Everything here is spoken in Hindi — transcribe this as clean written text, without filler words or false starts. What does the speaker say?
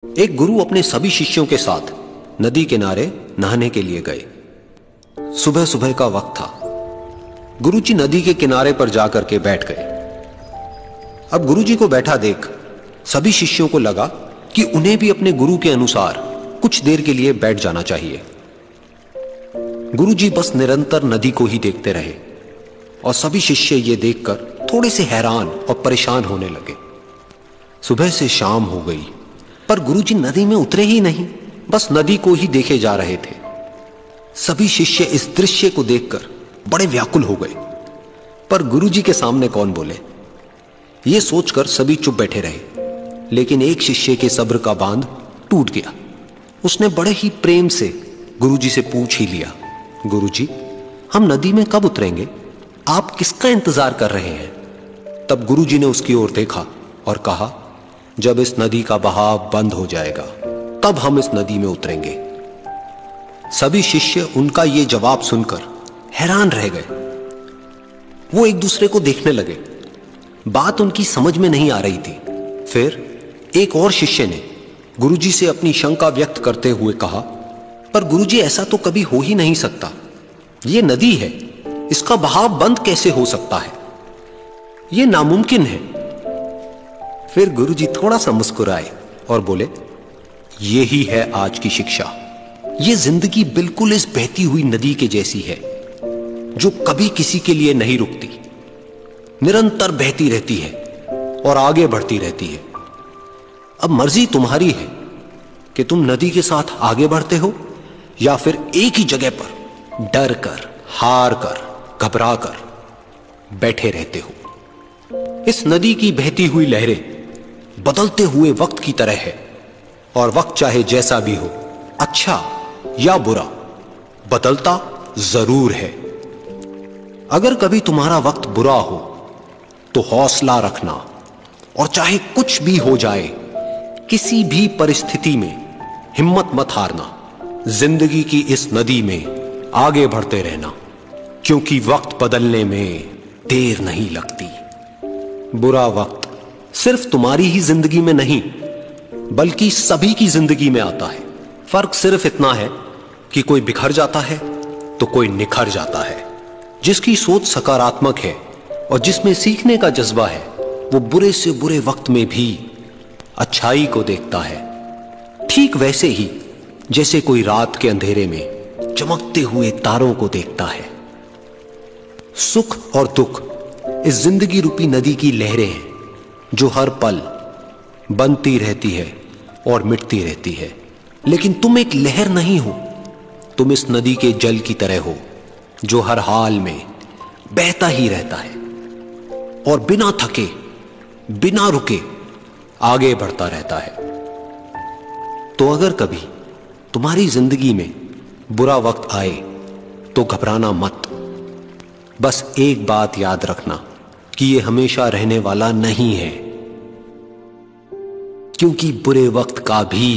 एक गुरु अपने सभी शिष्यों के साथ नदी किनारे नहाने के लिए गए। सुबह सुबह का वक्त था। गुरुजी नदी के किनारे पर जाकर के बैठ गए। अब गुरुजी को बैठा देख सभी शिष्यों को लगा कि उन्हें भी अपने गुरु के अनुसार कुछ देर के लिए बैठ जाना चाहिए। गुरुजी बस निरंतर नदी को ही देखते रहे और सभी शिष्य ये देखकर थोड़े से हैरान और परेशान होने लगे। सुबह से शाम हो गई पर गुरुजी नदी में उतरे ही नहीं, बस नदी को ही देखे जा रहे थे। सभी शिष्य इस दृश्य को देखकर बड़े व्याकुल हो गए, पर गुरुजी के सामने कौन बोले, यह सोचकर सभी चुप बैठे रहे। लेकिन एक शिष्य के सब्र का बांध टूट गया। उसने बड़े ही प्रेम से गुरुजी से पूछ ही लिया, गुरुजी, हम नदी में कब उतरेंगे? आप किसका इंतजार कर रहे हैं? तब गुरुजी ने उसकी ओर देखा और कहा, जब इस नदी का बहाव बंद हो जाएगा तब हम इस नदी में उतरेंगे। सभी शिष्य उनका यह जवाब सुनकर हैरान रह गए। वो एक दूसरे को देखने लगे। बात उनकी समझ में नहीं आ रही थी। फिर एक और शिष्य ने गुरुजी से अपनी शंका व्यक्त करते हुए कहा, पर गुरुजी, ऐसा तो कभी हो ही नहीं सकता। यह नदी है, इसका बहाव बंद कैसे हो सकता है? यह नामुमकिन है। फिर गुरुजी थोड़ा सा मुस्कुराए और बोले, यही है आज की शिक्षा। यह जिंदगी बिल्कुल इस बहती हुई नदी के जैसी है जो कभी किसी के लिए नहीं रुकती, निरंतर बहती रहती है और आगे बढ़ती रहती है। अब मर्जी तुम्हारी है कि तुम नदी के साथ आगे बढ़ते हो या फिर एक ही जगह पर डर कर, हार कर, घबरा कर बैठे रहते हो। इस नदी की बहती हुई लहरें बदलते हुए वक्त की तरह है और वक्त चाहे जैसा भी हो, अच्छा या बुरा, बदलता जरूर है। अगर कभी तुम्हारा वक्त बुरा हो तो हौसला रखना और चाहे कुछ भी हो जाए, किसी भी परिस्थिति में हिम्मत मत हारना। जिंदगी की इस नदी में आगे बढ़ते रहना, क्योंकि वक्त बदलने में देर नहीं लगती। बुरा वक्त सिर्फ तुम्हारी ही जिंदगी में नहीं बल्कि सभी की जिंदगी में आता है। फर्क सिर्फ इतना है कि कोई बिखर जाता है तो कोई निखर जाता है। जिसकी सोच सकारात्मक है और जिसमें सीखने का जज्बा है, वो बुरे से बुरे वक्त में भी अच्छाई को देखता है। ठीक वैसे ही जैसे कोई रात के अंधेरे में चमकते हुए तारों को देखता है। सुख और दुख इस जिंदगी रूपी नदी की लहरें हैं जो हर पल बनती रहती है और मिटती रहती है। लेकिन तुम एक लहर नहीं हो, तुम इस नदी के जल की तरह हो जो हर हाल में बहता ही रहता है और बिना थके, बिना रुके आगे बढ़ता रहता है। तो अगर कभी तुम्हारी जिंदगी में बुरा वक्त आए तो घबराना मत। बस एक बात याद रखना कि यह हमेशा रहने वाला नहीं है, क्योंकि बुरे वक्त का भी